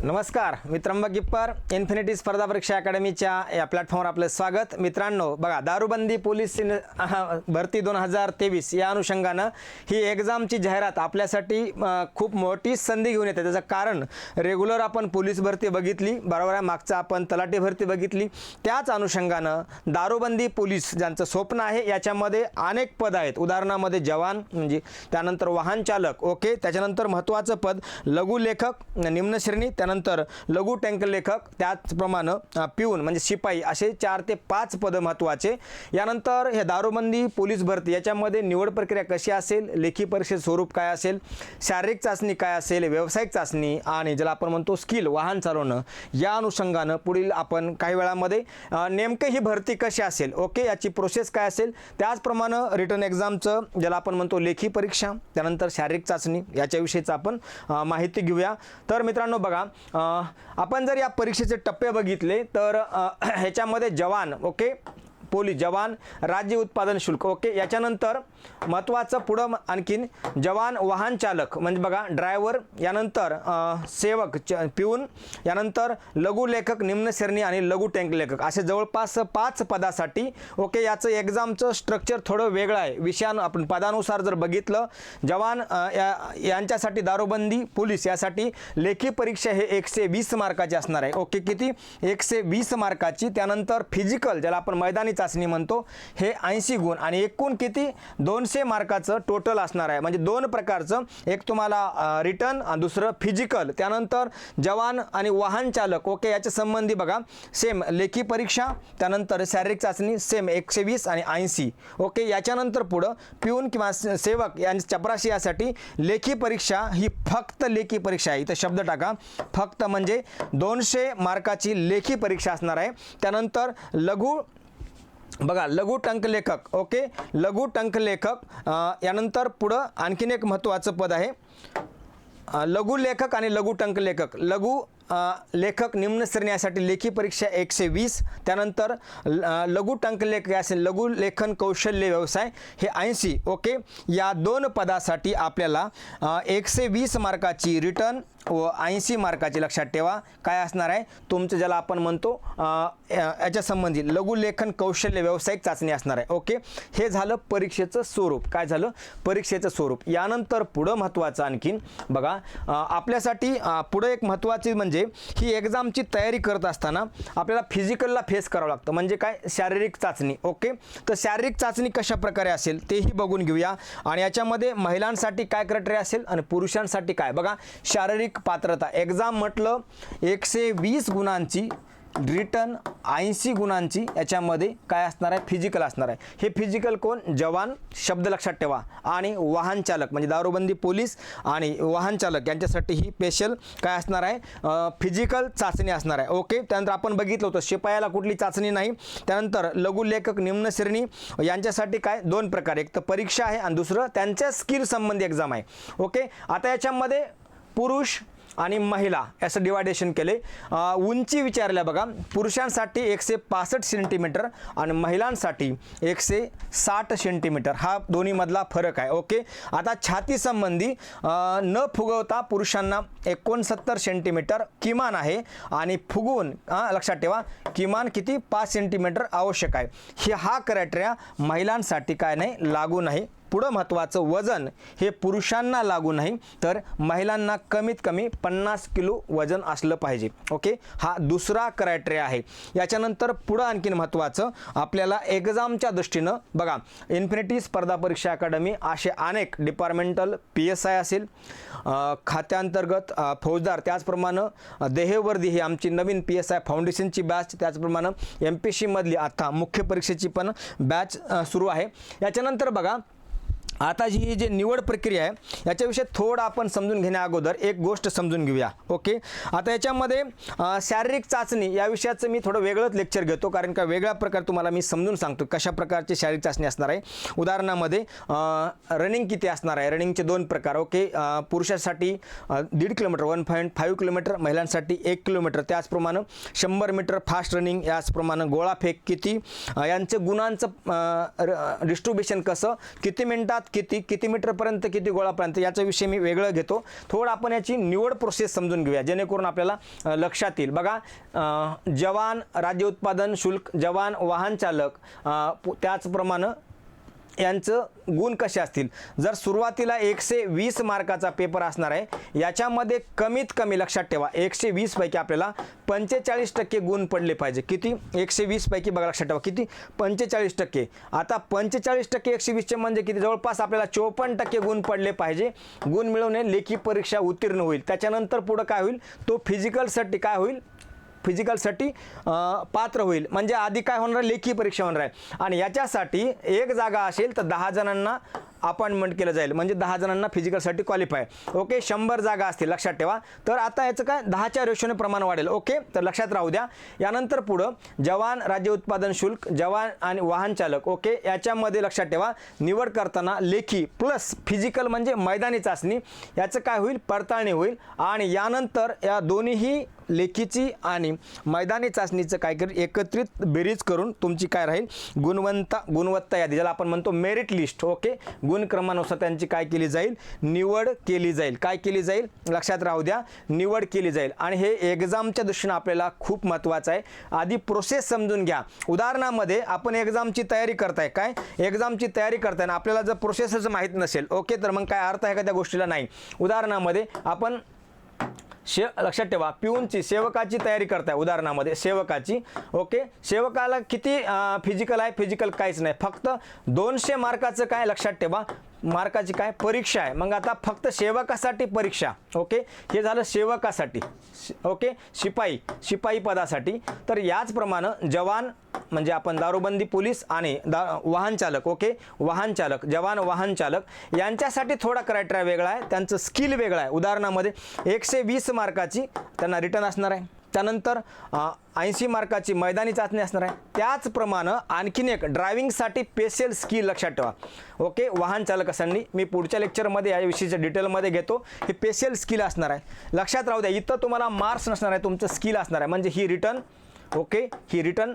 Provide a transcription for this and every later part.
नमस्कार, मी त्र्यंबक गिप्पर इन्फिनिटी स्पर्धा परीक्षा अकॅडमीच्या या प्लॅटफॉर्मवर आपलं स्वागत। मित्रांनो बघा, दारूबंदी पोलीस भरती 2023 या अनुषंगानं ही एक्झामची जाहिरात आपल्यासाठी खूप मोठी संधी घेऊन येते। त्याचं कारण रेग्युलर आपण पोलीस भरती बघितली, बरोबर आहे, मागचा आपण तलाठी भरती बघितली, त्याच अनुषंगानं दारूबंदी पोलीस ज्यांचं स्वप्न आहे याच्यामध्ये अनेक पद आहेत। उदाहरणामध्ये जवान, म्हणजे त्यानंतर वाहन चालक, ओके, त्याच्यानंतर महत्त्वाचं पद लघु लेखक निम्न श्रेणी, त्यानंतर लघु टँक लेखक, त्याचप्रमाणे पिऊन म्हणजे शिपाई, असे 4 ते 5 पद महत्त्वाचे। यानंतर हे दारूबंदी पोलीस भरती याच्यामध्ये निवड प्रक्रिया कशी असेल, लेखी परीक्षेचे स्वरूप काय असेल, शारीरिक चाचणी काय असेल, व्यावसायिक चाचणी आणि ज्याला आपण म्हणतो स्किल वाहन चालवणं, या अनुषंगानं पुढील आपण काही वेळामध्ये नेमकं ही भरती कशी असेल, ओके, याची प्रोसेस काय असेल, त्याचप्रमाणे रिटन एक्झामचं ज्याला आपण म्हणतो लेखी परीक्षा, त्यानंतर शारीरिक चाचणी, याच्याविषयीचं आपण माहिती घेऊया। तर मित्रांनो बघा, आपण जर या परीक्षेचे टप्पे बघितले तर ह्याच्यामध्ये जवान, ओके, पोलीस जवान, राज्य उत्पादन शुल्क, ओके, याच्यानंतर महत्त्वाचं पुढं आणखीन जवान वाहन चालक म्हणजे बघा ड्रायव्हर, यानंतर सेवक पिऊन, यानंतर लघु लेखक निम्न श्रेणी आणि लघु टँक लेखक, असे जवळपास 5 पदासाठी, ओके, याचं एक्झामचं स्ट्रक्चर थोडं वेगळं आहे। विषयानं आपण पदानुसार जर बघितलं, जवान यांच्यासाठी दारूबंदी पोलीस यासाठी लेखी परीक्षा हे 120 मार्काची असणार आहे, ओके, किती 120 मार्काची। त्यानंतर फिजिकल ज्याला आपण मैदानी चाचणी म्हणतो हे 80 गुण आणि एकूण किती 200 मार्काचं टोटल असणार आहे। म्हणजे 2 प्रकारचं, एक तुम्हाला रिटन आणि दुसरं फिजिकल। त्यानंतर जवान आणि वाहन चालक, ओके, याच्या संबंधी बघा सेम लेखी परीक्षा, त्यानंतर शारीरिक चाचणी सेम 120 आणि 80, ओके। याच्यानंतर पुढं पिऊन किंवा सेवक यांच्या चपराशी यासाठी लेखी परीक्षा ही फक्त लेखी परीक्षा आहे, इथं शब्द टाका फक्त, म्हणजे 200 मार्काची लेखी परीक्षा असणार आहे। त्यानंतर लघु टंक लेखक, ओके, लघु टंक लेखक, यानंतर पुढं आणखीन एक महत्त्वाचं पद आहे लघु लेखक आणि लघु टंक लेखक। लघु लेखक निम्न श्रेणी यासाठी लेखी परीक्षा 120, त्यानंतर लघु टंक लेखक असेल लघु लेखन कौशल्य व्यवसाय हे 80, ओके। या 2 पदासाठी आपल्याला 120 मार्काची रिटर्न व 80 मार्काची, लक्षात ठेवा, काय असणार आहे तुमचं ज्याला आपण म्हणतो याच्या संबंधी लघु लेखन कौशल्य व्यावसायिक चाचणी असणार आहे, ओके। हे झालं परीक्षेचं स्वरूप, काय झालं परीक्षेचं स्वरूप। यानंतर पुढं महत्त्वाचं आणखीन बघा, आपल्यासाठी पुढं एक महत्त्वाची म्हणजे ही एक्झामची तयारी करत असताना आपल्याला फिजिकलला फेस करावं लागतं, म्हणजे काय शारीरिक चाचणी, ओके। तर शारीरिक चाचणी कशा प्रकारे असेल तेही बघून घेऊया आणि याच्यामध्ये महिलांसाठी काय क्रायटेरिया असेल आणि पुरुषांसाठी काय। बघा, शारीरिक पात्रता एक्झाम म्हटलं 120 गुणांची, रिटर्न 80 गुणांची, याच्यामध्ये काय असणार आहे फिजिकल असणार आहे। हे फिजिकल कोण, जवान, शब्द लक्षात ठेवा, आणि वाहन चालक म्हणजे दारूबंदी पोलीस आणि वाहन चालक यांच्यासाठी ही स्पेशल काय असणार आहे फिजिकल चाचणी असणार आहे, ओके। त्यानंतर आपण बघितलं होतं शिपायाला कुठली चाचणी नाही। त्यानंतर लघु लेखक निम्न श्रेणी यांच्यासाठी काय 2 प्रकार, एक तर परीक्षा आहे आणि दुसरं त्यांच्या स्किल संबंधी एक्झाम आहे, ओके। आता याच्यामध्ये पुरुष आणि महिला असं डिवायडेशन केले। उंची विचारल्या बघा, पुरुषांसाठी 165 सेंटीमीटर आणि महिलांसाठी 160 सेंटीमीटर, हा दोन्हीमधला फरक आहे, ओके। आता छाती संबंधी न फुगवता पुरुषांना 69 सेंटीमीटर किमान आहे आणि फुगवून लक्षात ठेवा किमान किती 5 सेंटीमीटर आवश्यक आहे। हा क्रायटेरिया महिलांसाठी काय नाही, लागू नाही। पुढं महत्त्वाचं वजन हे पुरुषांना लागू नाही, तर महिलांना कमीत कमी 50 किलो वजन असलं पाहिजे, ओके। हा दुसरा क्रायटेरिया आहे। याच्यानंतर पुढं आणखीन महत्त्वाचं आपल्याला एक्झामच्या दृष्टीनं बघा, इन्फिनिटी स्पर्धा परीक्षा अकॅडमी असे अनेक डिपार्टमेंटल PSI असेल, खात्यांतर्गत फौजदार, त्याचप्रमाणे देहवर्दी ही आमची नवीन PSI फाउंडेशनची बॅच, त्याचप्रमाणे MPSC मधली आता मुख्य परीक्षेची पण बॅच सुरू आहे। याच्यानंतर बघा, आता जी निवड प्रक्रिया आहे याच्याविषयी थोडं आपण समजून घेण्या अगोदर एक गोष्ट समजून घेऊया, ओके। आता याच्यामध्ये शारीरिक चाचणी या विषयाचं मी थोडं वेगळंच लेक्चर घेतो, कारण का वेगळ्या प्रकार तुम्हाला मी समजून सांगतो कशा प्रकारची शारीरिक चाचणी असणार आहे। उदाहरणामध्ये रनिंग किती असणार आहे, रनिंगचे 2 प्रकार, ओके। पुरुषांसाठी 1.5 किलोमीटर 1.5 किलोमीटर, महिलांसाठी 1 किलोमीटर, त्याचप्रमाणे 100 मीटर फास्ट रनिंग, याचप्रमाणे गोळाफेक किती, यांचं गुणांचं डिस्ट्रीब्युशन कसं, किती मिनिटात किती मीटरपर्यंत किती गोळापर्यंत याचा विषय मी वेगळं घेतो. थोडं आपण याची निवड प्रोसेस समजून घेऊया जेणेकरून आपल्याला लक्षात येईल. बघा, जवान राज्य उत्पादन शुल्क, जवान वाहन चालक, त्याचप्रमाणे यांचं गुण कसे असतील. जर सुरुवातीला 120 मार्काचा पेपर असणार आहे, याच्यामध्ये कमीत कमी लक्षात ठेवा 120 पैकी आपल्याला 45% गुण पडले पाहिजे. किती? 120 पैकी बघा लक्षात ठेवा किती? 45%. आता 45% 120चे म्हणजे किती? जवळपास आपल्याला 54% गुण पडले पाहिजे. गुण मिळवणे लेखी परीक्षा उत्तीर्ण होईल. त्याच्यानंतर पुढं काय होईल? तो फिजिकलसाठी काय होईल? फिजिकलसाठी पात्र होईल. म्हणजे आधी काय होणार आहे? लेखी परीक्षा होणार आहे. आणि याच्यासाठी एक जागा असेल तर 10 जणांना अपॉइंटमेंट केलं जाईल. म्हणजे 10 जणांना फिजिकलसाठी क्वालिफाय. ओके, 100 जागा असतील लक्षात ठेवा. तर आता याचं काय 10च्या रेशोने प्रमाण वाढेल. ओके, तर लक्षात राहू द्या. यानंतर पुढं जवान राज्य उत्पादन शुल्क, जवान आणि वाहन चालक. ओके, याच्यामध्ये लक्षात ठेवा निवड करताना लेखी प्लस फिजिकल म्हणजे मैदानी चाचणी याचं काय होईल? पडताळणी होईल. आणि यानंतर या दोन्हीही लेखीची आणि मैदानी चाचणीचं काय करेल? एकत्रित बेरीज करून तुमची काय राहील? गुणवत्ता यादी, ज्याला आपण म्हणतो मेरिट लिस्ट. ओके, गुणक्रमानुसार त्यांची काय केली जाईल? निवड केली जाईल. काय केली जाईल? लक्षात राहू द्या, निवड केली जाईल. आणि हे एक्झामच्या दृष्टीने आपल्याला खूप महत्त्वाचं आहे. आधी प्रोसेस समजून घ्या. उदाहरणामध्ये आपण एक्झामची तयारी करताय, काय एक्झामची तयारी करताय, आपल्याला जर प्रोसेसच माहीत नसेल, ओके, तर मग काय अर्थ आहे का त्या गोष्टीला? नाही. उदाहरणामध्ये आपण लक्षात ठेवा पिऊनची सेवकाची तयारी करताय. उदाहरणामध्ये सेवकाची. ओके, सेवकाला किती फिजिकल आहे? फिजिकल काहीच नाही. फक्त 200 मार्काचं काय लक्षात ठेवा? मार्काची काय? परीक्षा आहे. मग आता फक्त सेवकासाठी परीक्षा. ओके, हे झालं सेवकासाठी. ओके, शिपाई पदासाठी. तर याचप्रमाणे जवान म्हणजे आपण दारूबंदी पोलीस आणि वाहन चालक. ओके, वाहन चालक, जवान वाहन चालक यांच्यासाठी थोडा क्रायटेरिया वेगळा आहे, त्यांचं स्किल वेगळं आहे. उदाहरणामध्ये 120 मार्काची त्यांना रिटर्न असणार आहे. त्यानंतर 80 मार्काची मैदानी चाचणी असणार आहे. त्याचप्रमाणे आणखीन एक ड्रायव्हिंगसाठी स्पेशल स्किल लक्षात ठेवा. ओके, वाहन चालकांनी मी पुढच्या लेक्चरमध्ये या विषयीच्या डिटेलमध्ये घेतो. हे स्पेशल स्किल असणार आहे. लक्षात राहू द्या, इथं तुम्हाला मार्क्स नसणार आहे, तुमचं स्किल असणार आहे. म्हणजे ही रिटर्न. ओके, ही रिटर्न.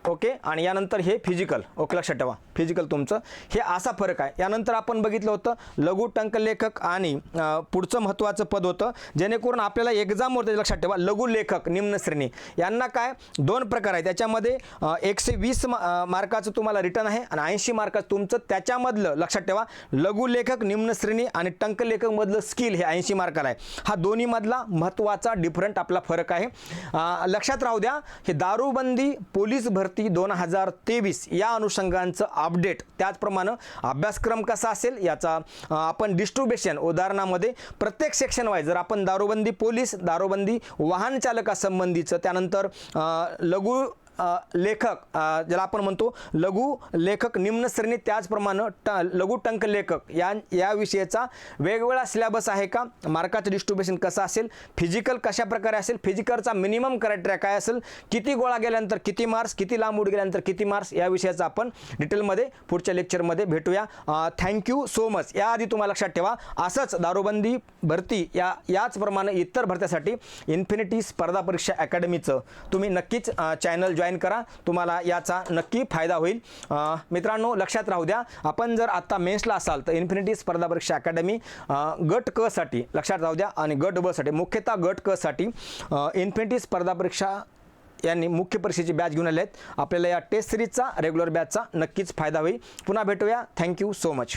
ओके, आणि यानंतर हे फिजिकल. ओके, लक्षात ठेवा फिजिकल तुमचं. हे असा फरक आहे. यानंतर आपण बघितलं होतं लघु टंकलेखक आणि पुढचं महत्त्वाचं पद होतं जेणेकरून आपल्याला एक्झामवरती लक्षात ठेवा लघु लेखक निम्न श्रेणी यांना काय 2 प्रकार आहेत. त्याच्यामध्ये 120 मार्काचं तुम्हाला रिटर्न आहे आणि 80 मार्काचं तुमचं त्याच्यामधलं लक्षात ठेवा लघु लेखक निम्न श्रेणी आणि टंकलेखकमधलं स्किल हे 80 मार्काला आहे. हा दोन्हीमधला महत्त्वाचा डिफरंट आपला फरक आहे. लक्षात राहू द्या, हे दारूबंदी पोलीस भरती 2023 या अनुषंगांचं अपडेट, त्याचप्रमाणे अभ्यासक्रम कसा असेल याचा आपण डिस्ट्रीब्युशन. उदाहरणामध्ये प्रत्येक सेक्शन वाईज जर आपण दारूबंदी पोलीस, दारूबंदी वाहन चालकासंबंधीचं, त्यानंतर लघु लेखक ज्याला आपण म्हणतो लघु लेखक निम्न श्रेणी, त्याचप्रमाणे लघु टंक लेखक या विषयाचा वेगवेगळा सिलेबस आहे का? मार्काचं डिस्ट्रीब्युशन कसं असेल? फिजिकल कशा प्रकारे असेल? फिजिकलचा मिनिमम क्रायटेरिया काय असेल? किती गोळा गेल्यानंतर किती मार्क्स, किती लांब उड गेल्यानंतर किती मार्क्स, या विषयाचा आपण डिटेलमध्ये पुढच्या लेक्चरमध्ये भेटूया. Thank you so much. याआधी तुम्हाला लक्षात ठेवा असंच दारूबंदी भरती याचप्रमाणे इतर भरत्यासाठी इन्फिनिटी स्पर्धा परीक्षा अकॅडमीचं तुम्ही नक्कीच चॅनल जॉईन करा. तुम्हाला याचा नक्की फायदा होईल. मित्रांनो लक्षात राहू द्या, आपण जर आता मेन्सला असाल तर इन्फिनिटी स्पर्धा परीक्षा अकॅडमी गट क साठी लक्षात राहू द्या आणि गट ब साठी, मुख्यतः गट क साठी इन्फिनिटी स्पर्धा परीक्षा यांनी मुख्य परीक्षेची बॅच घेऊन आले आहेत. आपल्याला या टेस्ट सिरीजचा रेग्युलर बॅचचा नक्कीच फायदा होईल. पुन्हा भेटूया. Thank you so much.